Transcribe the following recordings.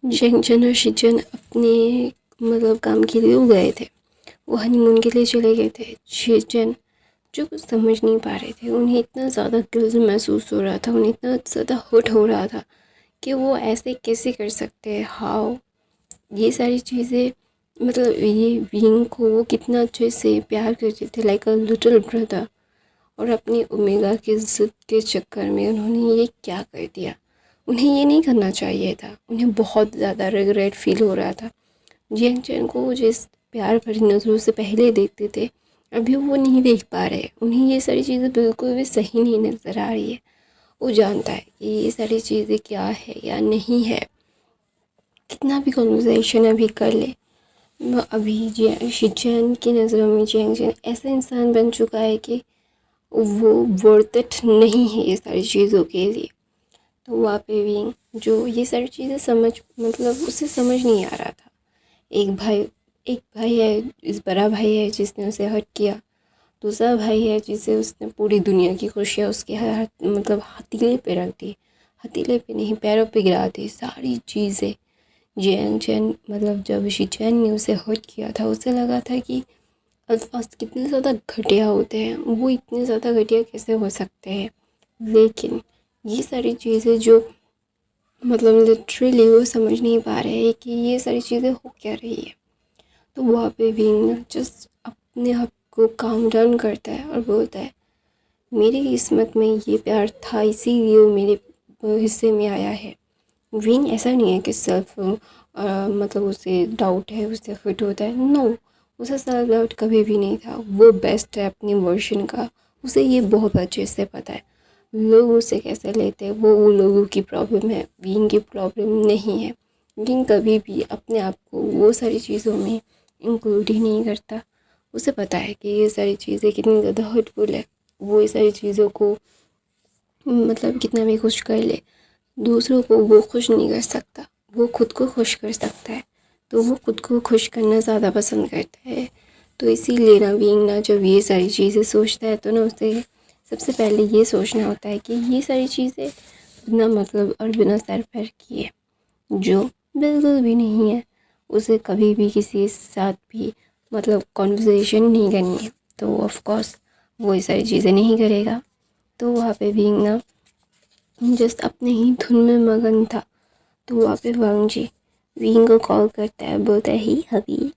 शेंगचन और शिचन अपने मतलब काम के लिए वो गए थे। वो हनीमून के लिए चले गए थे। शिचन जो कुछ समझ नहीं पा रहे थे, उन्हें इतना ज़्यादा गिल्ट महसूस हो रहा था, उन्हें इतना ज़्यादा हर्ट हो रहा था कि वो ऐसे कैसे कर सकते हैं। हाउ ये सारी चीज़ें, मतलब ये विंग को वो कितना अच्छे से प्यार करते थे, लाइक अ लिटिल ब्रदर, और अपनी ओमेगा की ज़िद के चक्कर में उन्होंने ये क्या कर दिया। उन्हें ये नहीं करना चाहिए था। उन्हें बहुत ज़्यादा रिग्रेट फील हो रहा था। जियांग चैन को जिस प्यार भरी नज़रों से पहले देखते थे, अभी वो नहीं देख पा रहे। उन्हें ये सारी चीज़ें बिल्कुल भी सही नहीं नज़र आ रही है। वो जानता है कि ये सारी चीज़ें क्या है या नहीं है। कितना भी कन्वर्सेशन अभी कर ले, अभी शिचन की नज़रों में जियांग चैन ऐसा इंसान बन चुका है कि वो वर्थ इट नहीं है ये सारी चीज़ों के लिए। तो वहाँ पे भी जो ये सारी चीज़ें मतलब उसे समझ नहीं आ रहा था। एक भाई है, इस बड़ा भाई है जिसने उसे हर्ट किया। दूसरा भाई है जिसे उसने पूरी दुनिया की खुशियाँ उसके हाथ मतलब हथेली पे रख दी। हथेली पे नहीं, पैरों पे गिरा दी सारी चीज़ें। जियांग चैन मतलब जब शिचैन ने उसे हर्ट किया था, उसे लगा था कि अल्फाज कितने ज़्यादा घटिया होते हैं, वो इतने ज़्यादा घटिया कैसे हो सकते हैं। लेकिन ये सारी चीज़ें जो मतलब लिटरली वो समझ नहीं पा रहे हैं कि ये सारी चीज़ें हो क्या रही है। तो वहाँ पे भी जस्ट अपने आप को काम डाउन करता है और बोलता है, मेरी किस्मत में ये प्यार था, इसीलिए वो मेरे हिस्से में आया है। विंग ऐसा नहीं है कि सेल्फ मतलब उसे डाउट है, उसे हर्ट होता है। नो, उसे सेल्फ डाउट कभी भी नहीं था। वो बेस्ट है अपनी वर्जन का, उसे ये बहुत अच्छे से पता है। लोग उसे कैसे लेते हैं वो लोगों की प्रॉब्लम है, विंग की प्रॉब्लम नहीं है। विंग कभी भी अपने आप को वो सारी चीज़ों में इंक्लूड ही नहीं करता। उसे पता है कि ये सारी चीज़ें कितनी ज़्यादा हर्टफुल है। वो ये सारी चीज़ों को मतलब कितना भी खुश कर ले, दूसरों को वो खुश नहीं कर सकता। वो खुद को खुश कर सकता है, तो वो खुद को खुश करना ज़्यादा पसंद करता है। तो इसीलिए ना विंग ना जब ये सारी चीज़ें सोचता है, तो ना उसे सबसे पहले ये सोचना होता है कि ये सारी चीज़ें बिना मतलब और बिना सर पैर किए, जो बिल्कुल भी नहीं है। उसे कभी भी किसी के साथ भी मतलब कॉन्वर्सेशन नहीं करनी है, तो ऑफ कोर्स वो ये सारी चीज़ें नहीं करेगा। तो वहाँ पे विंग ना जस्ट अपने ही धुन में मगन था। तो वहाँ पे वांग जी विंग को कॉल करता है, बोलता है ही हबी।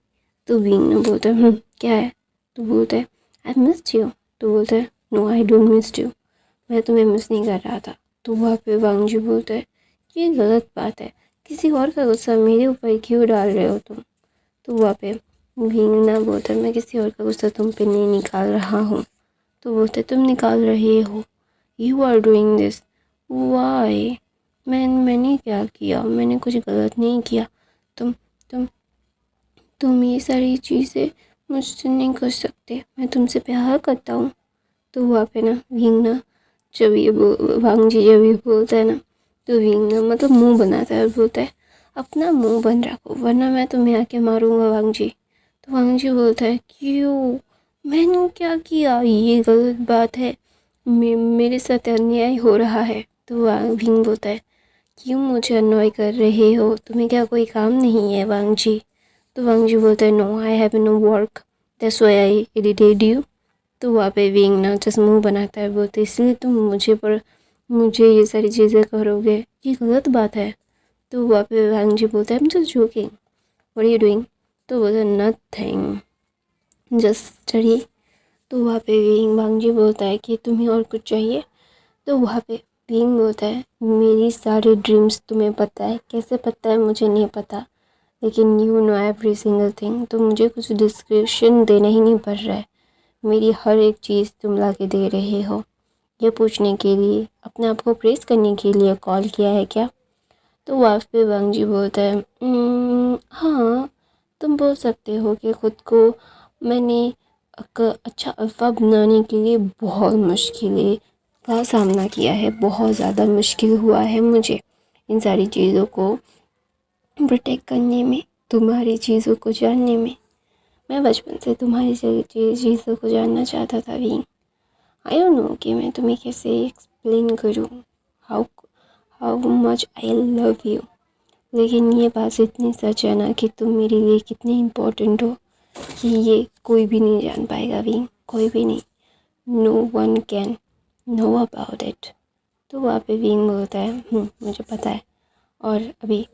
तो विंग ने बोलता है क्या है। तो बोलता है आई मिस्ड यू। तो बोलता है no I don't missed you, मैं तुम्हें मिस नहीं कर रहा था। तो वहाँ पे वांग जी बोलता है ये गलत बात है, किसी और का गुस्सा मेरे ऊपर क्यों डाल रहे हो तुम। तो वहाँ पे विंग ना बोलता है मैं किसी और का गुस्सा तुम पे नहीं निकाल रहा हूँ। तो बोलते तुम निकाल रहे हो, you are doing this why. मैंने क्या किया, मैंने कुछ गलत नहीं किया। तुम तुम तुम ये सारी चीज़ें मुझसे नहीं कर सकते, मैं तुमसे प्यार करता हूँ। तो वहाँ पे ना विंग ना जब ये वांग जी जब ये बोलता है ना, तो विंग ना मतलब मुंह बनाता है और बोलता है अपना मुंह बंद रखो वरना मैं तुम्हें आके मारूंगा वांग जी। तो वांग जी बोलता है क्यों, मैंने क्या किया, ये गलत बात है, मेरे साथ अन्याय हो रहा है। तो विंग बोलता है क्यों मुझे अनॉय कर रहे हो, तुम्हें क्या कोई काम नहीं है वांग जी। तो वांग जी बोलता है no I have no work, that's why I irritate you. तो वहाँ पे विंग ना जस्ट मुँह बनाता है, बोलते इसलिए तुम मुझे ये सारी चीज़ें करोगे, ये गलत बात है। तो वहाँ पे वांग जी बोलता है I am just joking, what are you doing. तो बोलता है नथिंग, जस्ट स्टडी। तो वहाँ पे वांग जी बोलता है कि तुम्हें और कुछ चाहिए। तो वहाँ पे विंग बोलता है मेरी सारी ड्रीम्स तुम्हें पता है, कैसे पता है मुझे नहीं पता, लेकिन you know every single thing, तो मुझे कुछ डिस्क्रिप्शन देना ही नहीं पड़ रहा है, मेरी हर एक चीज़ तुम ला के दे रहे हो। ये पूछने के लिए, अपने आप को प्रेस करने के लिए कॉल किया है क्या। तो वहाँ पे वांग जी बोलता है हाँ, तुम बोल सकते हो कि खुद को मैंने एक अच्छा अल्फ़ा बनाने के लिए बहुत मुश्किलें का सामना किया है, बहुत ज़्यादा मुश्किल हुआ है मुझे इन सारी चीज़ों को प्रोटेक्ट करने में, तुम्हारी चीज़ों को जानने में। मैं बचपन से तुम्हारी चीज़ों को जानना चाहता था विंग। आई डोंट नो कि मैं तुम्हें कैसे एक्सप्लेन करूँ how how much I love you. लेकिन ये बात इतनी सच है ना कि तुम मेरे लिए कितने इम्पोर्टेंट हो कि ये कोई भी नहीं जान पाएगा विंग, कोई भी नहीं। No one can know about it. तो वहाँ पे विंग बोलता है मुझे पता है, और अभी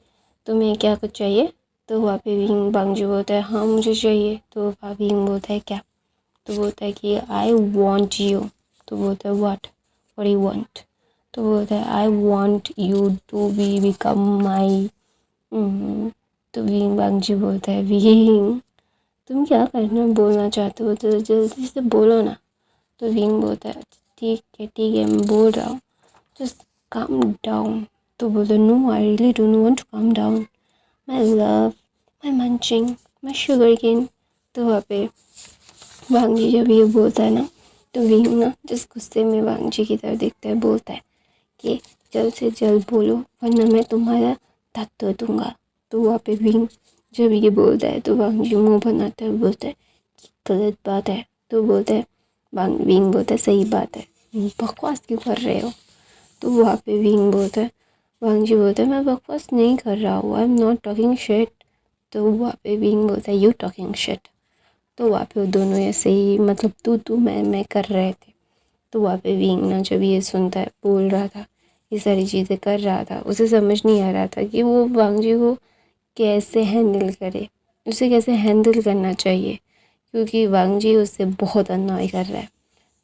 तुम्हें क्या कुछ चाहिए? तो वहाँ पे विंग बांगजू बोलता है हाँ मुझे चाहिए। तो वहाँ विंग बोलता है क्या? तो बोलता है कि आई वॉन्ट यू। तो बोलता है व्हाट यू वांट? तो बोलता है I want you to be become my. तो विंग बांगजू बोलता है विंग तुम क्या करना बोलना चाहते हो तो जल्दी से बोलो ना। तो विंग बोलता है ठीक है मैं बोल रहा हूँ, जस्ट काम डाउन। तो बोलते no I really don't want to calm down, my love, my munching, my sugar cane. तो वहाँ पे वांगजी जब ये बोलता है ना, तो विंग ना जिस गुस्से में वांगजी की तरफ देखता है, बोलता है कि जल्द से जल्द बोलो वरना मैं तुम्हारा दांत तोड़ दूंगा। तो वहाँ पे विंग जब ये बोलता है तो वांगजी मुंह बनाता है, बोलता है कि गलत बात है। तो बोलता है विंग बोलता है सही बात है, बकवास क्यों कर रहे हो? तो वहाँ पे विंग बोलता है वांगजी बोलता है मैं बकवास नहीं कर रहा हूँ, I am not talking shit. तो वहाँ पे विंग बोलता है यू टॉकिंग शिट। तो वहाँ पे वो दोनों ऐसे ही मतलब तू मैं कर रहे थे। तो वहाँ पे विंग ना जब ये सुनता है, बोल रहा था, ये सारी चीज़ें कर रहा था, उसे समझ नहीं आ रहा था कि वो वांगजी को कैसे हैंडल करे, उसे कैसे हैंडल करना चाहिए, क्योंकि वांगजी उससे बहुत अनॉय कर रहा है।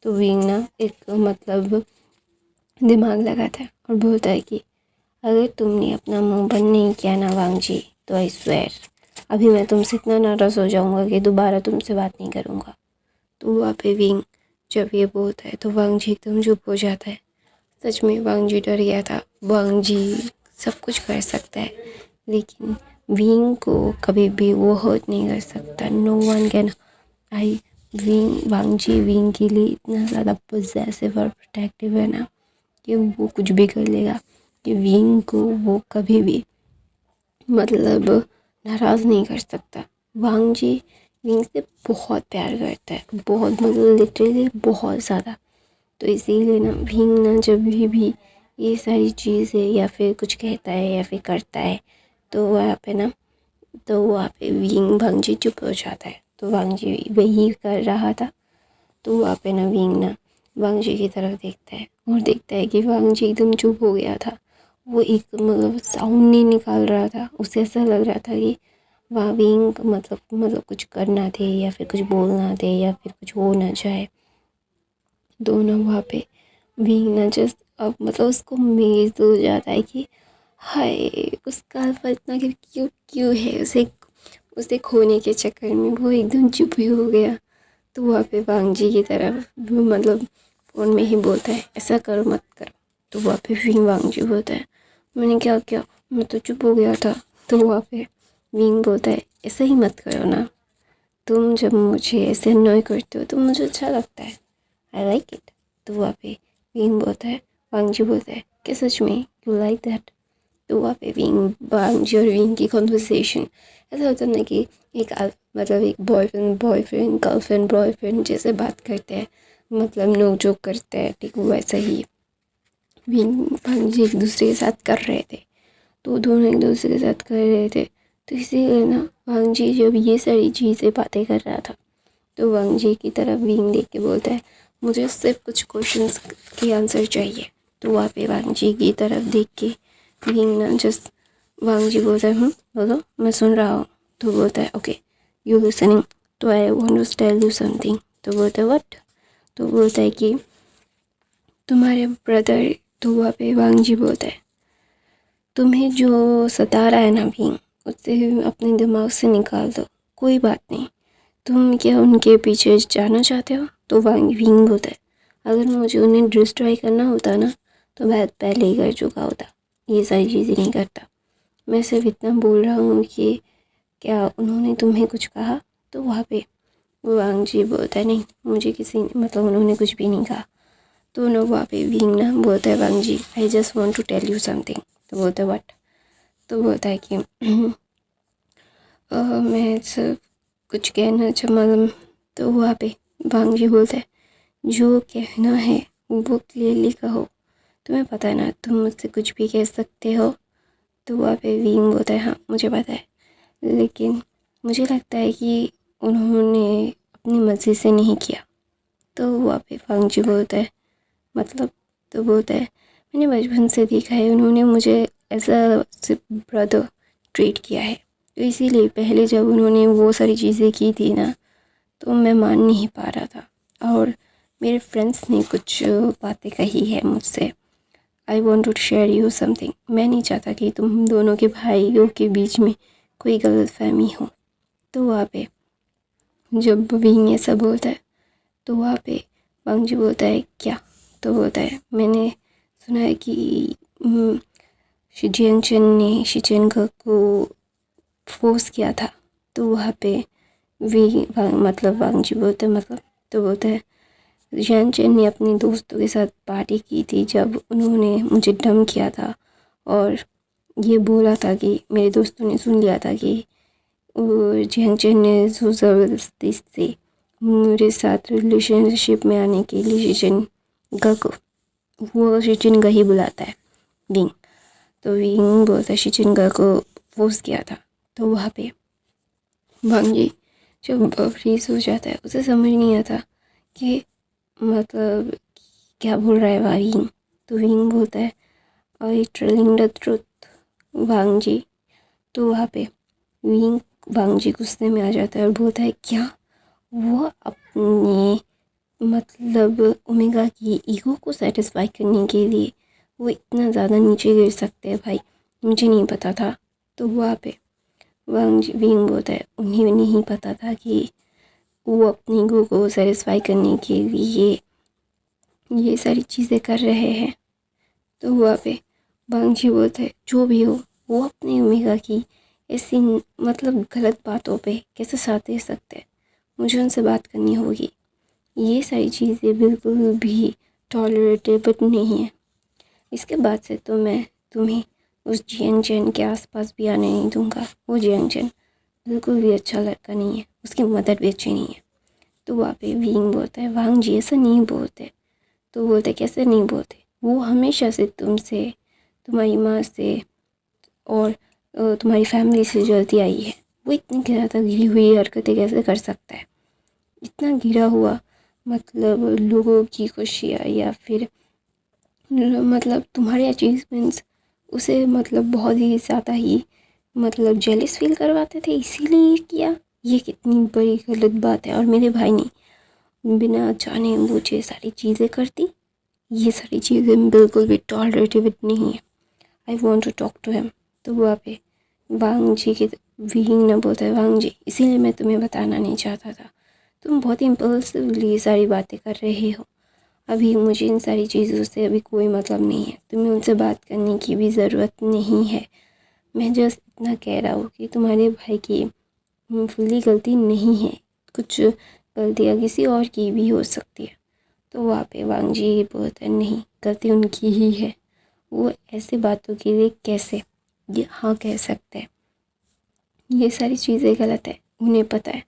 तो विंग ना एक मतलब दिमाग लगाता है और बोलता है कि अगर तुमने अपना मुंह बंद नहीं किया ना वांगजी, तो आई स्वेर अभी मैं तुमसे इतना नाराज़ हो जाऊंगा कि दोबारा तुमसे बात नहीं करूंगा। तो वहाँ पे विंग जब ये बोलता है तो वांगजी एकदम चुप हो जाता है। सच में वांगजी डर गया था। वांगजी सब कुछ कर सकता है लेकिन विंग को कभी भी वो हर्ट नहीं कर सकता। No one can I Wing Wangji Wing के लिए इतना ज़्यादा पोजेसिव और प्रोटेक्टिव है ना कि वो कुछ भी कर लेगा कि विंग को वो कभी भी मतलब नाराज़ नहीं कर सकता। वांगजी विंग से बहुत प्यार करता है, बहुत मतलब लिटरली बहुत ज़्यादा। तो इसीलिए ना विंग ना जब भी ये सारी चीज़ें या फिर कुछ कहता है या फिर करता है तो वहाँ पे विंग वांगजी चुप हो जाता है। तो वांगजी वही कर रहा था। तो वहाँ पे ना विंग ना वांगजी की तरफ देखता है और देखता है कि वांगजी एकदम चुप हो गया था। वो एक मतलब साउंड नहीं निकाल रहा था। उसे ऐसा लग रहा था कि वहाँ विंग मतलब कुछ करना थे या फिर कुछ बोलना थे या फिर कुछ हो ना जाए। दोनों वहाँ पे विंग ना जस्ट अब मतलब उसको मेज हो जाता है कि हाय उसका अल्फा इतना क्यों है, उसे उसे खोने के चक्कर में वो एकदम चुप ही हो गया। तो वहाँ पे वांगजी की तरफ वो मतलब फ़ोन में ही बोलता है ऐसा करो मत करो। तो वहाँ पे फिर वांगजी बोलता है मैंने क्या किया, मैं तो चुप हो गया था। तो वहाँ पे विंग बोलता है ऐसा ही मत करो ना, तुम जब मुझे ऐसे अनॉय करते हो तो मुझे अच्छा लगता है, आई लाइक इट। तो वहाँ पे विंग बोलता है वांगजी बोलता है कि सच में यू लाइक दैट। तो वहाँ पे विंग वांगजी और विंग की कॉन्वर्सेशन ऐसा होता है ना कि मतलब एक बॉयफ्रेंड गर्लफ्रेंड बॉयफ्रेंड जैसे बात करते हैं, मतलब नोक झोंक करते हैं, ठीक वैसा ही विंग वांगजी एक दूसरे के साथ कर रहे थे। तो दोनों एक दूसरे के साथ कर रहे थे। तो इसीलिए ना वांगजी जब ये सारी चीज़ें बातें कर रहा था तो वांगजी की तरफ विंग देख के बोलता है मुझे सिर्फ कुछ क्वेश्चंस के आंसर चाहिए। तो वहाँ पे वांगजी की तरफ देख के विंग ना जस्ट वांगजी बोलता है बोलो मैं सुन रहा हूँ। तो बोलता है ओके यू लिसनिंग, तो I want to tell you something. तो बोलता है व्हाट? तो बोलता है कि तुम्हारे ब्रदर। तो वहाँ पे वांगजी बोलता है तुम्हें जो सता रहा है ना विंग, उससे अपने दिमाग से निकाल दो, कोई बात नहीं। तुम क्या उनके पीछे जाना चाहते हो? तो विंग बोलता है अगर मुझे उन्हें डिस्ट्रॉय करना होता ना तो मैं पहले ही कर चुका होता, ये सारी चीज़ें नहीं करता। मैं सिर्फ इतना बोल रहा हूँ कि क्या उन्होंने तुम्हें कुछ कहा? तो वहाँ पे वांगजी बोलता है नहीं मुझे किसी मतलब उन्होंने कुछ भी नहीं कहा। तो ना वहाँ पे विंग ना बोलता है Wangji I just want to tell you something. तो बोलता है व्हाट? तो बोलता है कि मैं सिर्फ कुछ कहना मतलब। तो वहाँ पे वांगजी बोलता है जो कहना है वो क्लियरली कहो, तुम्हें पता है ना तुम मुझसे कुछ भी कह सकते हो। तो वहाँ पे विंग बोलता है हाँ मुझे पता है, लेकिन मुझे लगता है कि उन्होंने अपनी मर्ज़ी से नहीं किया। तो वहाँ पे वांगजी बोलता है मतलब, तो बोलता है मैंने बचपन से देखा है उन्होंने मुझे एज अ ब्रदर ट्रीट किया है, तो इसीलिए पहले जब उन्होंने वो सारी चीज़ें की थी ना, तो मैं मान नहीं पा रहा था। और मेरे फ्रेंड्स ने कुछ बातें कही है मुझसे, I want to share you something. मैं नहीं चाहता कि तुम दोनों के भाइयों के बीच में कोई गलतफहमी हो। तो वहाँ पे जब विंग ये सब बोलता है, तो वहाँ पे वांगजी बोलता है क्या, तो बोलता है मैंने सुना है कि शिजियनचन ने शिचिनगा को फोर्स किया था। तो वहाँ पे मतलब वांगजी बोलते मतलब, तो बोलता है जियानचेन ने अपने दोस्तों के साथ पार्टी की थी जब उन्होंने मुझे डम किया था, और ये बोला था कि मेरे दोस्तों ने सुन लिया था कि जियानचेन ने ज़बरदस्ती से मेरे साथ रिलेशनशिप में आने के लिए शिचिनगा को, वो शिचिनगा ही बुलाता है विंग, तो विंग बोलता है शिचिनगा को फोर्स किया था। तो वहाँ पे वांगजी जब फ्रीज हो जाता है, उसे समझ नहीं आता कि मतलब क्या बोल रहा है विंग। तो विंग बोलता है आई टेलिंग द ट्रुथ वांगजी। तो वहाँ पे विंग वांगजी गुस्से में आ जाता है और बोलता है क्या, वो अपने मतलब ओमेगा की ईगो को सेटिस्फाई करने के लिए वो इतना ज़्यादा नीचे गिर सकते हैं भाई, मुझे नहीं पता था। तो वहाँ पे विंग बोलता है उन्हें नहीं पता था कि वो अपनी ईगो को सेटिस्फाई करने के लिए ये सारी चीज़ें कर रहे हैं। तो वहाँ पे वांगजी बोलता है जो भी हो, वो अपनी ओमेगा की ऐसी मतलब गलत बातों पे कैसे साथ दे सकते हैं, मुझे उनसे बात करनी होगी। ये सारी चीज़ें बिल्कुल भी टॉलरेटेबल नहीं है। इसके बाद से तो मैं तुम्हें उस जियांगचैन के आसपास भी आने नहीं दूंगा। वो जियांगचैन बिल्कुल भी अच्छा लड़का नहीं है, उसकी मदर भी अच्छी नहीं है। तो वहाँ पे विंग बोलता है वांगजी ऐसा नहीं बोलते। तो बोलते कैसे नहीं बोलते, वो हमेशा से तुमसे, तुम्हारी माँ से और तुम्हारी फैमिली से जलती आई है। वो इतनी ज़्यादा गिरी हुई हरकतें कैसे कर सकता है, इतना गिरा हुआ मतलब लोगों की खुशियाँ या फिर मतलब तुम्हारे अचीवमेंट्स उसे मतलब बहुत ही ज़्यादा ही मतलब जेलस फील करवाते थे, इसीलिए किया। ये कितनी बड़ी गलत बात है। और मेरे भाई ने बिना जाने बूझे सारी चीज़ें करती, ये सारी चीज़ें बिल्कुल भी टॉलरेटेबल नहीं है। I want to talk to him. तो वहाँ पे वांगजी की विंग ना बोलता है वांगजी इसीलिए मैं तुम्हें बताना नहीं चाहता था, तुम बहुत इम्पल्सिवली सारी बातें कर रहे हो। अभी मुझे इन सारी चीज़ों से अभी कोई मतलब नहीं है, तुम्हें उनसे बात करने की भी ज़रूरत नहीं है। मैं जस्ट इतना कह रहा हूँ कि तुम्हारे भाई की फुल्ली गलती नहीं है, कुछ गलतियाँ किसी और की भी हो सकती है। तो वहाँ पे वांगजी बोलता है नहीं, गलती उनकी ही है। वो ऐसे बातों के लिए कैसे ये हाँ कह सकते हैं, ये सारी चीज़ें गलत है, उन्हें पता है,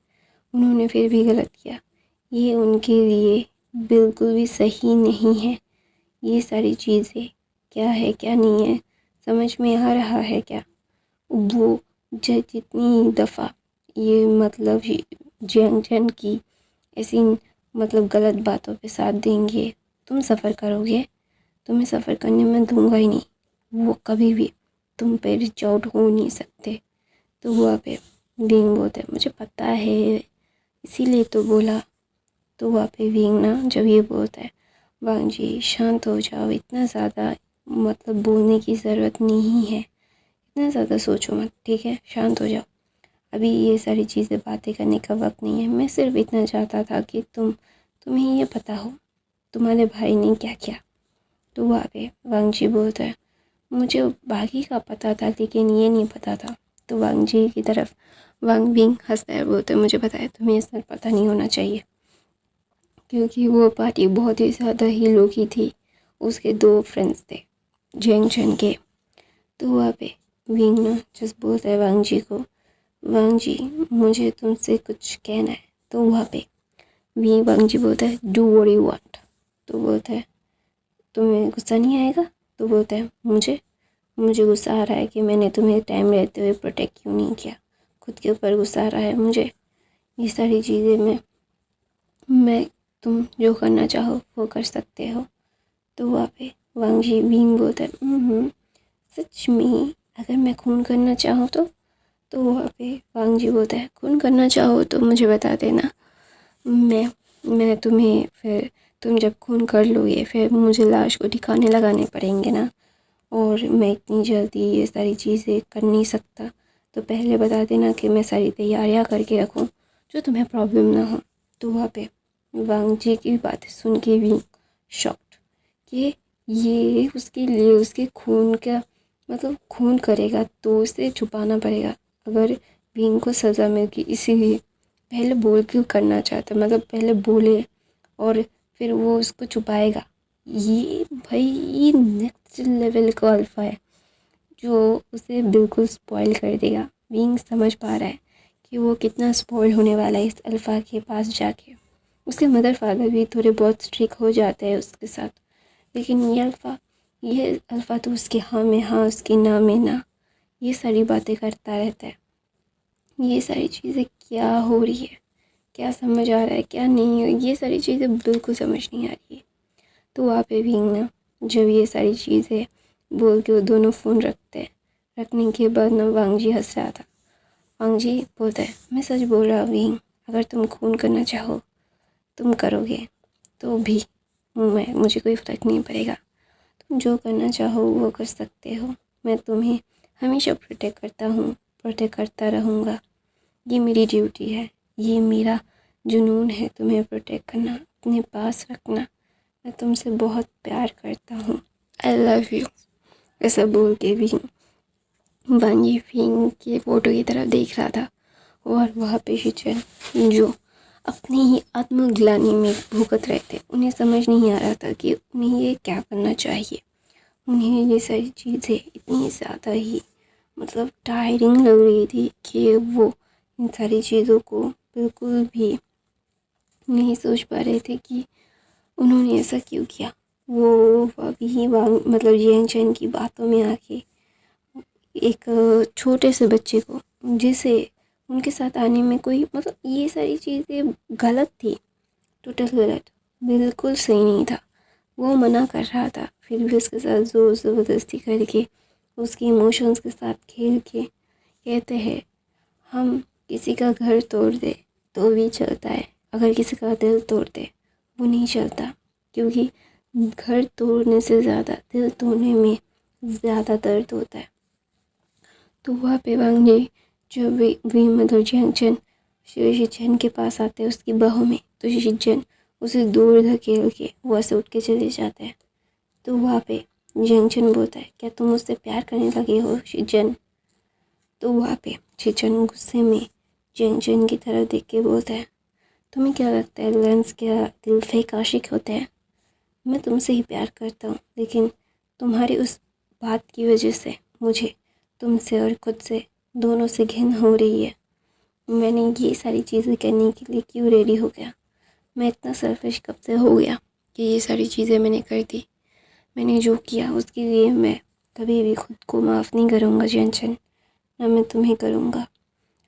उन्होंने फिर भी गलत किया। ये उनके लिए बिल्कुल भी सही नहीं है। ये सारी चीज़ें क्या है क्या नहीं है समझ में आ रहा है क्या। वो जितनी दफ़ा ये मतलब जन की ऐसी मतलब गलत बातों पे साथ देंगे, तुम सफ़र करोगे, तुम्हें सफ़र करने में दूंगा ही नहीं। वो कभी भी तुम पे रिच आउट हो नहीं सकते। तो वहाँ पे विंग बोलते हैं मुझे पता है इसीलिए तो बोला। तो वहाँ पे विंग ना जब ये बोलता है वांगजी शांत हो जाओ, इतना ज़्यादा मतलब बोलने की ज़रूरत नहीं है, इतना ज़्यादा सोचो मत, ठीक है, शांत हो जाओ। अभी ये सारी चीज़ें बातें करने का वक्त नहीं है। मैं सिर्फ इतना चाहता था कि तुम्हें ये पता हो तुम्हारे भाई ने क्या किया। तो वहाँ पे वांगजी बोलता है मुझे बाकी का पता था लेकिन ये नहीं पता था। तो वांगजी की तरफ वांग विंग हंसता है, बोलता है मुझे पता है तुम्हें ये सब पता नहीं होना चाहिए, क्योंकि वो पार्टी बहुत ही ज़्यादा ही लो की थी। उसके 2 फ्रेंड्स थे जेंग चन के। तो वहाँ पे विंग ना जस्ट बोलता है वांगजी को वांगजी मुझे तुमसे कुछ कहना है। तो वहाँ पे वांगजी बोलता है डू व्हाट यू वांट। तो बोलता है तुम्हें गुस्सा नहीं आएगा। तो बोलता है मुझे मुझे गुस्सा आ रहा है कि मैंने तुम्हें टाइम रहते हुए प्रोटेक्ट क्यों नहीं किया। खुद के ऊपर गुस्सा आ रहा है मुझे। ये सारी चीज़ें मैं तुम जो करना चाहो वो कर सकते हो। तो वहाँ पे वांग जी बींग बोलता है सच में अगर मैं खून करना चाहूँ तो वहाँ पे वांग जी बोलता है खून करना चाहो तो मुझे बता देना। मैं तुम्हें फिर तुम जब खून कर लोगे फिर मुझे लाश को ठिकाने लगाने पड़ेंगे ना, और मैं इतनी जल्दी ये सारी चीज़ें कर नहीं सकता। तो पहले बता देना कि मैं सारी तैयारियां करके रखूं जो तुम्हें प्रॉब्लम ना हो। तो वहाँ पे वांग जी की बातें सुन के भी शॉक्ड कि ये उसके लिए उसके खून का मतलब खून करेगा तो उसे छुपाना पड़ेगा। अगर विंग को सज़ा मिलेगी इसीलिए पहले बोल के करना चाहता, मतलब पहले बोले और फिर वो उसको छुपाएगा। ये भाई नेक्स्ट लेवल का अल्फ़ा है जो उसे बिल्कुल स्पॉइल कर देगा। विंग समझ पा रहा है कि वो कितना स्पॉइल होने वाला है इस अल्फ़ा के पास जाके। उसके मदर फादर भी थोड़े बहुत स्ट्रिक्ट हो जाते हैं उसके साथ, लेकिन ये अल्फ़ा तो उसके हाँ में हाँ उसकी ना में ना ये सारी बातें करता रहता है। ये सारी चीज़ें क्या हो रही है, क्या समझ आ रहा है क्या नहीं है, ये सारी चीज़ें बिल्कुल समझ नहीं आ रही है। तो वहाँ पे भी ना जब ये सारी चीज़ें बोल के वो दोनों फ़ोन रखने के बाद ना वांग जी हंस रहा था। वांग जी बोलता है मैं सच बोल रहा हूँ, अगर तुम खून करना चाहो तुम करोगे तो भी मुझे कोई फ़र्क नहीं पड़ेगा। तुम जो करना चाहो वो कर सकते हो। मैं तुम्हें हमेशा प्रोटेक्ट करता रहूँगा। ये मेरी ड्यूटी है, ये मेरा जुनून है तुम्हें प्रोटेक्ट करना, अपने पास रखना। मैं तुमसे बहुत प्यार करता हूँ, आई लव यू। ऐसा बोल के भी वांगी फिंग के फ़ोटो की तरफ देख रहा था और वहाँ पे शिचन जो अपनी ही आत्मग्लानि में भुगत रहे थे। उन्हें समझ नहीं आ रहा था कि उन्हें ये क्या करना चाहिए। उन्हें ये सारी चीज़ें इतनी ज़्यादा ही मतलब टायरिंग लग रही थी कि वो इन सारी चीज़ों को बिल्कुल भी नहीं सोच पा रहे थे कि उन्होंने ऐसा क्यों किया। वो अभी मतलब जियांग चैन की बातों में आके एक छोटे से बच्चे को जिसे उनके साथ आने में कोई मतलब ये सारी चीज़ें गलत थी, टोटल गलत, बिल्कुल सही नहीं था। वो मना कर रहा था फिर भी उसके साथ ज़ोर ज़बरदस्ती करके उसके इमोशंस के साथ खेल के कहते हैं हम किसी का घर तोड़ दे तो भी चलता है, अगर किसी का दिल तोड़ दे वो नहीं चलता, क्योंकि घर तोड़ने से ज़्यादा दिल तोड़ने में ज़्यादा दर्द होता है। तो वहाँ पे वांग जी जो वी मतलब जियांग शिचन के पास आते हैं उसकी बाहों में, तो शिचन उसे दूर धकेल के वहाँ से उठ के चले जाते हैं। तो वहाँ पे जियांग बोलता है क्या तुम मुझसे प्यार करने लगे हो शिचन। तो वहाँ पे शिचन गुस्से में जियांग की तरफ देख के बोलता है तुम्हें क्या लगता है लेंस क्या दिल फेक आशिक होते हैं। मैं तुमसे ही प्यार करता हूँ, लेकिन तुम्हारी उस बात की वजह से मुझे तुमसे और खुद से दोनों से घिन हो रही है। मैंने ये सारी चीज़ें करने के लिए क्यों रेडी हो गया। मैं इतना सेल्फिश कब से हो गया कि ये सारी चीज़ें मैंने कर दी। मैंने जो किया उसके लिए मैं कभी भी खुद को माफ़ नहीं करूँगा जियांग, ना मैं तुम्हें करूँगा।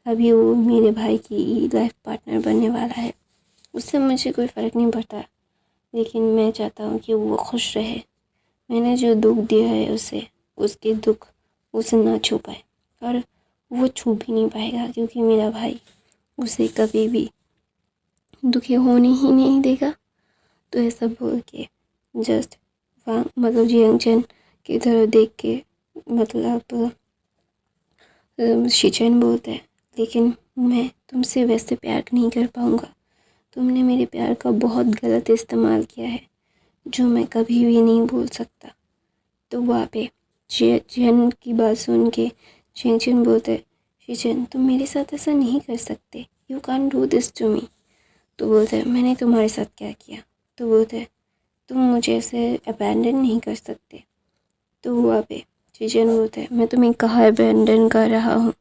अभी वो मेरे भाई की लाइफ पार्टनर बनने वाला है, उससे मुझे कोई फ़र्क नहीं पड़ता, लेकिन मैं चाहता हूँ कि वो खुश रहे। मैंने जो दुख दिया है उसे, उसके दुख उसे ना छू पाए और वो छू भी नहीं पाएगा, क्योंकि मेरा भाई उसे कभी भी दुखी होने ही नहीं देगा। तो ऐसा बोल के जस्ट मतलब जियांग की तरफ देख के मतलब शिचन बोलता है लेकिन मैं तुमसे वैसे प्यार नहीं कर पाऊँगा। तुमने मेरे प्यार का बहुत गलत इस्तेमाल किया है जो मैं कभी भी नहीं भूल सकता। तो वहाँ पे जियन की बात सुन के जियांग बोलते हैं शिचन तुम मेरे साथ ऐसा नहीं कर सकते, you can't do this to me. तो बोलते हैं मैंने तुम्हारे साथ क्या किया। तो बोलते हैं तुम मुझे ऐसे अबैंडन नहीं कर सकते। तो वहाँ पे जियन बोलते हैं मैं तुम्हें कहाँ अबैंडन कर रहा हूँ।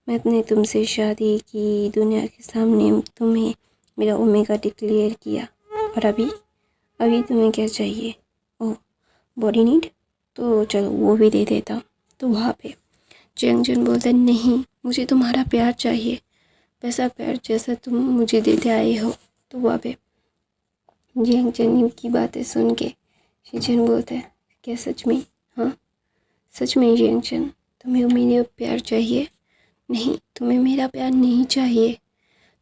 मैंने तुमसे शादी की, दुनिया के सामने तुम्हें मेरा ओमेगा डिक्लेयर किया, और अभी तुम्हें क्या चाहिए। ओह बॉडी नीड। तो चलो वो भी दे देता। तो वहाँ पे जंगजन बोलता है नहीं, मुझे तुम्हारा प्यार चाहिए, वैसा प्यार जैसा तुम मुझे देते आए हो। तो वहाँ पे जंगजन की बातें सुन के शीजन बोलता है क्या सच में? हाँ सच में जंगजन, तुम्हें मेरा प्यार चाहिए? नहीं, तुम्हें मेरा प्यार नहीं चाहिए।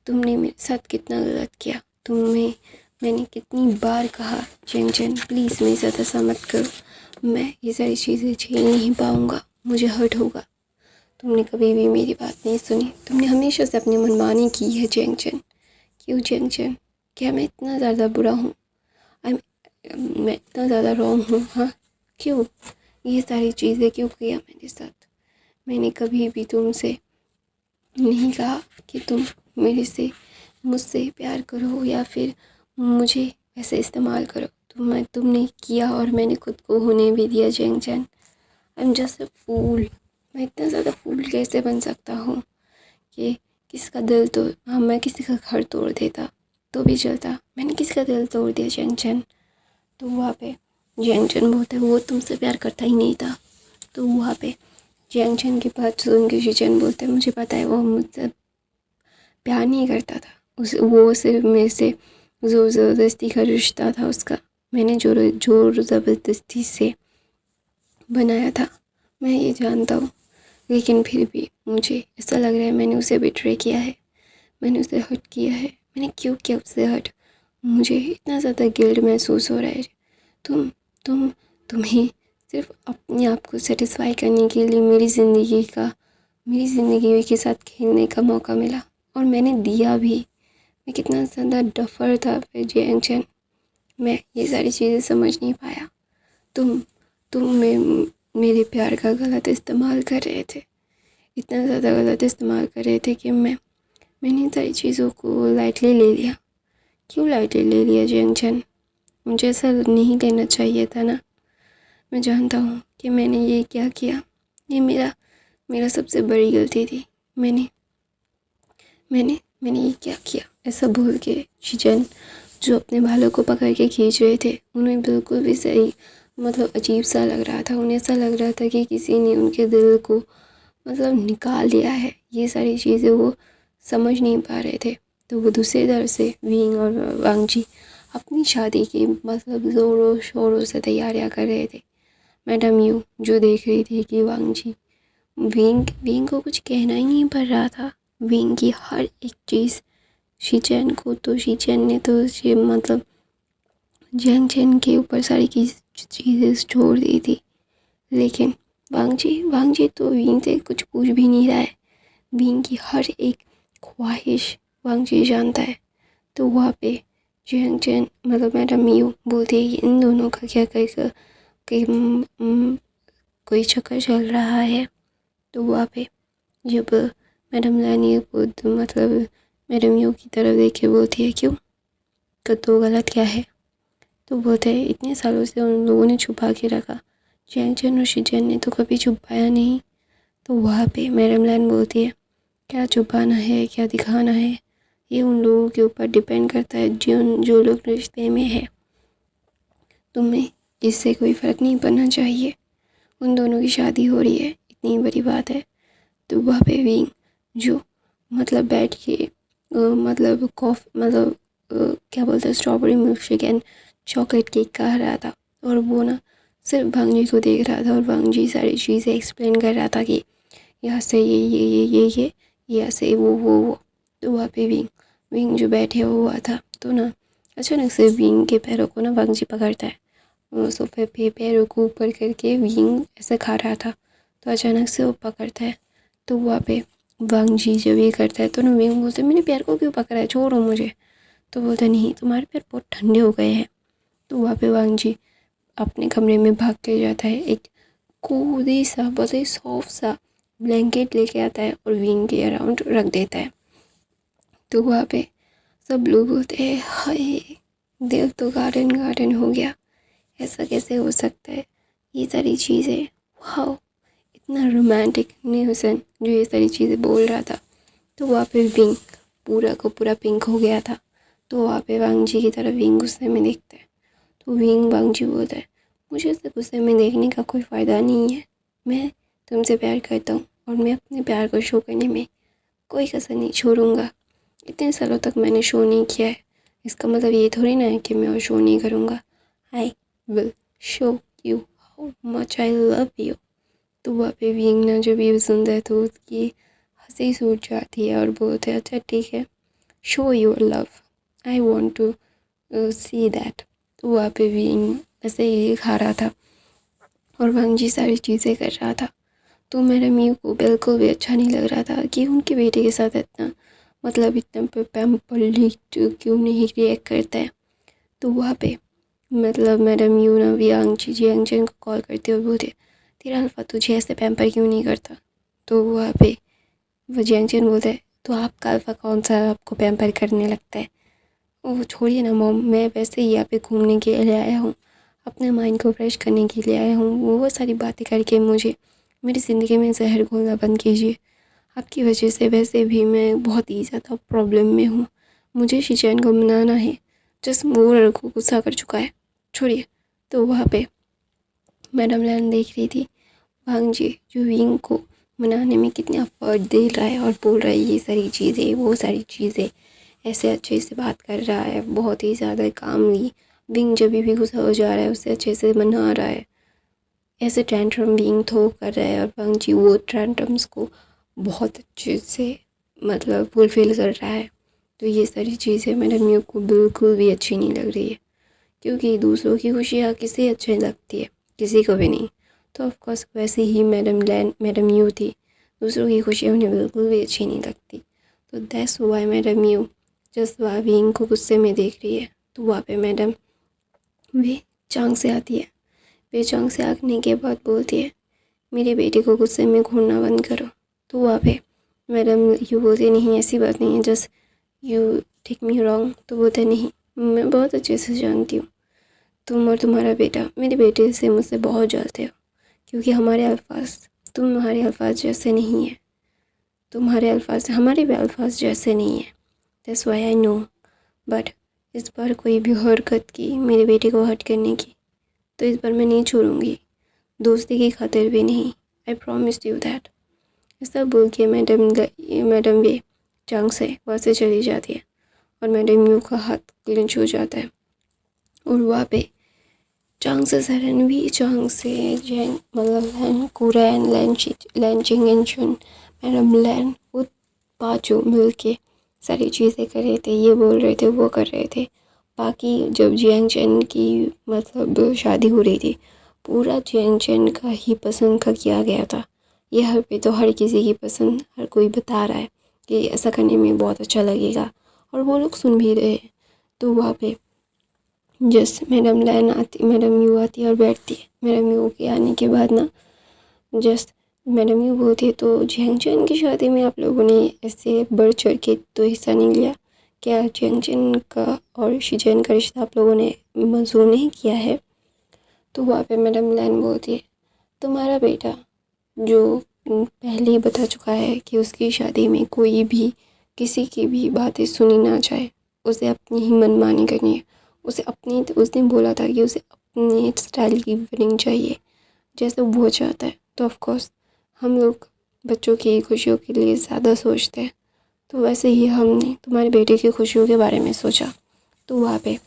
तुमने मेरे साथ कितना गलत किया, मैंने कितनी बार कहा जंगजन प्लीज़ मेरे साथ ऐसा मत करो, मैं ये सारी चीज़ें झेल नहीं पाऊँगा, मुझे हर्ट होगा। तुमने कभी भी मेरी बात नहीं सुनी, तुमने हमेशा से अपनी मनमानी की है जंगजन। क्यों जंगजन? क्या मैं इतना ज़्यादा बुरा हूँ? मैं इतना ज़्यादा रॉन्ग हूँ? हाँ क्यों? ये सारी चीज़ें क्यों किया मेरे साथ? मैंने कभी भी तुमसे नहीं कहा कि तुम मुझसे प्यार करो या फिर मुझे ऐसे इस्तेमाल करो। तुमने किया और मैंने खुद को होने भी दिया जंगजन। आई एम जस्ट अ फूल। मैं इतना ज़्यादा फूल कैसे बन सकता हूँ कि किसका दिल तो हाँ मैं किसी का घर तोड़ देता तो भी चलता, मैंने किसी का दिल तोड़ दिया जंगजन। तो वहाँ पे जंगजन बोलता है वो तुमसे प्यार करता ही नहीं था। तो वहाँ पे जंगजन की बात सुन के शीजन बोलते हैं मुझे पता है वो मुझसे प्यार नहीं करता था, वो सिर्फ मेरे से ज़ोर ज़बरदस्ती का रिश्ता था उसका, मैंने जोर ज़बरदस्ती से बनाया था, मैं ये जानता हूँ। लेकिन फिर भी मुझे ऐसा लग रहा है मैंने उसे बिट्रे किया है, मैंने उसे हर्ट किया है। मैंने क्यों किया उससे हर्ट? मुझे इतना ज़्यादा गिल्ट महसूस हो रहा है। तुम तुम्हें सिर्फ अपने आप को सेटिस्फाई करने के लिए मेरी ज़िंदगी के साथ खेलने का मौका मिला और मैंने दिया भी। मैं कितना ज़्यादा डफर था फिर जंगजन, मैं ये सारी चीज़ें समझ नहीं पाया। तुम मेरे प्यार का गलत इस्तेमाल कर रहे थे, इतना ज़्यादा गलत इस्तेमाल कर रहे थे कि मैंने इन सारी चीज़ों को लाइटली ले लिया। क्यों लाइटली ले लिया जंगजन? मुझे ऐसा नहीं करना चाहिए था ना। मैं जानता हूँ कि मैंने ये क्या किया, ये मेरा सबसे बड़ी गलती थी। मैंने ये क्या किया? ऐसा बोल के शीजन जो अपने बालों को पकड़ के खींच रहे थे उन्हें बिल्कुल भी सही अजीब सा लग रहा था। उन्हें ऐसा लग रहा था कि किसी ने उनके दिल को निकाल दिया है। ये सारी चीज़ें वो समझ नहीं पा रहे थे। तो वो दूसरी तरफ से विंग और वांगजी अपनी शादी की ज़ोरों शोरों से तैयारियां कर रहे थे। मैडम यू जो देख रही थी कि वांगजी विंग को कुछ कहना ही नहीं पड़ रहा था। विंग की हर एक चीज़ शीचेन ने तो ये जंगजन के ऊपर सारी चीज़ें छोड़ दी थी। लेकिन वांगजी तो विंग से कुछ पूछ भी नहीं रहा है। विंग की हर एक ख्वाहिश वांगजी जानता है। तो वहाँ पे जंगजन मैडम यू बोलती है कि इन दोनों का क्या कोई चक्कर चल रहा है। तो वहाँ पे जब मैडम लानी मैडम यू की तरफ देख के बोलती है क्यों तो गलत क्या है? तो बोलते हैं इतने सालों से उन लोगों ने छुपा के रखा, जंगजन और शीजन ने तो कभी छुपाया नहीं। तो वहाँ पे मैडम लाइन बोलती है क्या छुपाना है क्या दिखाना है ये उन लोगों के ऊपर डिपेंड करता है जो लोग रिश्ते में है। तुम्हें इससे कोई फ़र्क नहीं पड़ना चाहिए। उन दोनों की शादी हो रही है, इतनी बड़ी बात है। तो वहाँ पे विंग जो बैठ के क्या बोलते हैं strawberry milk shake and chocolate cake खा रहा था और वो ना सिर्फ वांगजी को देख रहा था और वांगजी सारी चीज़ें एक्सप्लेन कर रहा था कि यहाँ से ये यहाँ से वो। तो वहाँ पे विंग जो बैठे हुआ था तो ना अचानक से विंग के पैरों को ना वांगजी पकड़ता है। सोफे पे पैरों को ऊपर करके विंग ऐसे खा रहा था तो अचानक से वो पकड़ता है। तो वहाँ पे वांगजी जब ये करता है तो ना विंग बोलते मेरे पैर को क्यों पकड़ा है, छोड़ो मुझे। तो बोलता नहीं तुम्हारे पैर बहुत ठंडे हो गए हैं। तो वहाँ पे वांगजी अपने कमरे में भाग के जाता है, एक कोदी सा बहुत ही सॉफ्ट सा ब्लैंकेट लेके आता है और विंग के अराउंड रख देता है। तो वहाँ पे सब लोग बोलते हैं हाय दिल तो गार्डन हो गया, ऐसा कैसे हो सकता है? ये सारी चीज़ें वाह इतना रोमांटिक न्यूसन जो ये सारी चीज़ें बोल रहा था। तो वहाँ पे विंग पूरा को पूरा पिंक हो गया था। तो वहाँ पे वांगजी की तरफ विंग गुस्से में देखता है। तो विंग वांगजी बोलता है मुझे इसे गुस्से में देखने का कोई फ़ायदा नहीं है। मैं तुमसे प्यार करता हूँ और मैं अपने प्यार को शो करने में कोई कसर नहीं छोड़ूंगा। इतने सालों तक मैंने शो नहीं किया है, इसका मतलब ये थोड़ी ना है कि मैं और शो नहीं करूँगा। I will show you how much I love you. तो वहाँ पे विंग ना जब ये सुनता है तो उसकी हंसी छूट जाती है और बोलते हैं अच्छा ठीक है, show your love, I want to see that. तो वहाँ पे विंग ऐसे ही खा रहा था और वांगजी सारी चीज़ें कर रहा था। तो मेरे म्यू को बिल्कुल भी अच्छा नहीं लग रहा था कि उनके बेटे के साथ इतना इतना पैम्परली क्यों नहीं रिएक्ट करता है। तो वहाँ पे मैडम यू ना जियांगचन को कॉल करते हुए बोलते तेरा अल्फा तुझे ऐसे पैम्पर क्यों नहीं करता। तो वहाँ पे वो जियांगचन बोलते है तो आपका अल्फा कौन सा आपको पैम्पर करने लगता है। ओह छोड़िए ना मॉम, मैं वैसे ही यहाँ पे घूमने के लिए आया हूँ, अपने माइंड को फ्रेश करने के लिए आया हूँ। वो सारी बातें करके मुझे मेरी ज़िंदगी में जहर घोलना बंद कीजिए। आपकी वजह से वैसे भी मैं बहुत ही ज़्यादा प्रॉब्लम में हूँ, मुझे शिचैन को मनाना है। जस्ट वो लड़को गुस्सा कर चुका है, छोड़िए। तो वहाँ पे मैडम लैन देख रही थी भांजी जो विंग को मनाने में कितना एफर्ट दे रहा है और बोल रहा है ये सारी चीज़ें वो सारी चीज़ें, ऐसे अच्छे से बात कर रहा है, बहुत ही ज़्यादा कामली। विंग जब भी गुस्सा हो जा रहा है उससे अच्छे से मना रहा है, ऐसे टेंट्रम विंग थ्रो कर रहा है और भांजी वो टेंट्रम्स को बहुत अच्छे से फुलफिल कर रहा है। तो ये सारी चीज़ें मैडम म्यू को बिल्कुल भी अच्छी नहीं लग रही है, क्योंकि दूसरों की खुशियाँ किसे अच्छी लगती है, किसी को भी नहीं। तो ऑफकोर्स वैसे ही मैडम म्यू थी, दूसरों की खुशियाँ उन्हें बिल्कुल भी अच्छी नहीं लगती। तो that's why madam mu just वहाँ विंग को गुस्से में देख रही है। तो वहाँ पे मैडम वे चांग से आती है। वे चांग से आने के बाद बोलती है मेरे बेटे को गुस्से में घूरना बंद करो। तो वहाँ पे मैडम यू बोलते नहीं ऐसी बात नहीं है, just you take me wrong. तो बोलते नहीं, मैं बहुत अच्छे से जानती हूँ तुम और तुम्हारा बेटा मेरे बेटे से मुझसे बहुत जलते हो, क्योंकि हमारे अल्फाज तुम्हारे अल्फाज जैसे नहीं है, तुम्हारे अल्फाज हमारे भी अल्फाज जैसे नहीं है। That's why I know. But इस बार कोई भी हरकत की मेरे बेटे को हर्ट करने की तो इस बार मैं नहीं छोड़ूंगी, दोस्ती की खातिर भी नहीं। I promise you that. ऐसा बोल के मैडम वे चांग से वहाँ से चली जाती है और मैडम यू का हाथ क्लिंच हो जाता है। और वहाँ पे चांग से सरन भी चांग से जैन लैन कुरैन लैन चिंग एंड चुन मैडम लैन वो पाँचों मिल के सारी चीज़ें कर रहे थे, ये बोल रहे थे वो कर रहे थे। बाकी जब जियांग चैन की शादी हो रही थी, पूरा जियांग चैन का ही पसंद का किया गया था। यहाँ पे तो हर किसी की पसंद हर कोई बता रहा है कि ऐसा करने में बहुत अच्छा लगेगा और वो लोग सुन भी रहे हैं। तो वहाँ पे जस्ट मैडम यू आती है और बैठती है। मैडम यू के आने के बाद ना जस्ट मैडम यू बोलती है तो जियांगचैन की शादी में आप लोगों ने ऐसे बढ़ चढ़ के तो हिस्सा नहीं लिया क्या? जियांगचैन का और शिजैन का रिश्ता आप लोगों ने मंजूर नहीं किया है? तो वहाँ पे मैडम लैन बोलती है तुम्हारा बेटा जो पहले ही बता चुका है कि उसकी शादी में कोई भी किसी की भी बातें सुनी ना जाए, उसे अपनी ही मनमानी करनी है, उसे अपनी उसने बोला था कि उसे अपने स्टाइल की वेडिंग चाहिए जैसे वो चाहता है। तो ऑफकोर्स हम लोग बच्चों की खुशियों के लिए ज़्यादा सोचते हैं, तो वैसे ही हमने तुम्हारे बेटे की खुशियों के बारे में सोचा। तो वहाँ पे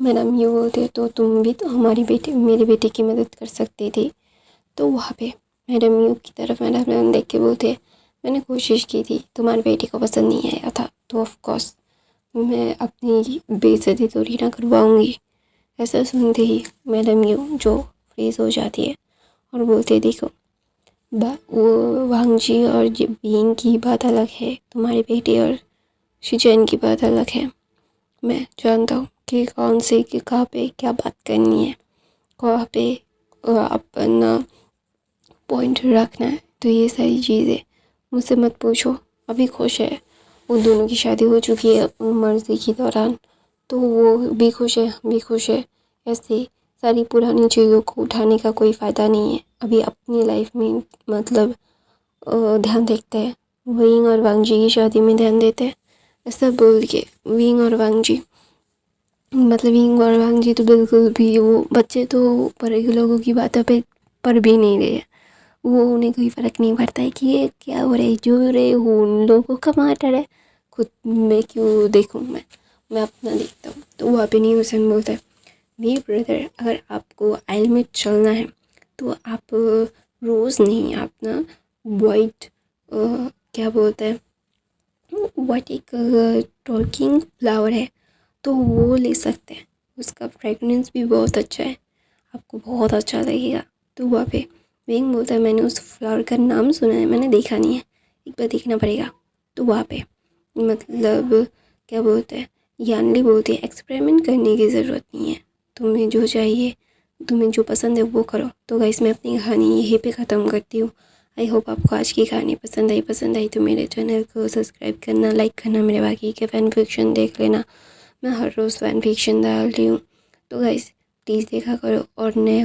मैडम ये बोलते तो तुम भी तो मेरे बेटे की मदद कर सकती थी। तो वहाँ पे मैडम यू की तरफ मैडम देख के बोलते मैंने कोशिश की थी, तुम्हारे बेटे को पसंद नहीं आया था, तो ऑफकोर्स मैं अपनी बेइज्जती तो ना करवाऊँगी। ऐसा सुनते ही मैडम यू जो फ्रीज हो जाती है और बोलते देखो वो वांगजी और बीइंग की बात अलग है, तुम्हारे बेटे और शिचैन की बात अलग है। मैं जानता हूँ कि कौन से कि कहाँ पे क्या बात करनी है, कहाँ पे अपना पॉइंट रखना है। तो ये सारी चीज़ें मुझसे मत पूछो, अभी खुश है, उन दोनों की शादी हो चुकी है मर्जी के दौरान, तो वो भी खुश है हम भी खुश है। ऐसे सारी पुरानी चीज़ों को उठाने का कोई फ़ायदा नहीं है, अभी अपनी लाइफ में ध्यान देखते हैं, विंग और वांगजी की शादी में ध्यान देते हैं। ऐसा बोल के विंग और वांगजी मतलब यिंग और वांग जी तो बिल्कुल भी वो बच्चे तो बड़े लोगों की बातों पे पर भी नहीं रहे। वो उन्हें कोई फ़र्क नहीं पड़ता है कि ये क्या हो रहा है, जो हो रहे हो उन लोगों का मैटर है, खुद मैं क्यों देखूँ। मैं अपना देखता हूँ। तो वहाँ पे नहीं उसे बोलता है मेरे ब्रदर, अगर आपको आइल में चलना है तो आप रोज़ नहीं, आप ना वाइट क्या बोलते हैं, वाइट एक टॉकिंग फ्लावर है तो वो ले सकते हैं। उसका फ्रेगनेंस भी बहुत अच्छा है, आपको बहुत अच्छा लगेगा। तो वहाँ पे वेंग बोलता है मैंने उस फ्लावर का नाम सुना है, मैंने देखा नहीं है, एक बार देखना पड़ेगा। तो वहाँ पे मतलब क्या बोलते हैं, यानली बोलती है एक्सपेरिमेंट करने की ज़रूरत नहीं है, तुम्हें जो चाहिए, तुम्हें जो पसंद है वो करो। तो गाइस मैं अपनी कहानी यहीं पे ख़त्म करती हूँ। आई होप आपको आज की कहानी पसंद आई तो मेरे चैनल को सब्सक्राइब करना, लाइक करना, मेरे बाकी के फ़ैन फिक्शन देख लेना। मैं हर रोज़ फ़ैन फिक्शन डालती हूँ, तो गाइस प्लीज़ देखा करो। और नए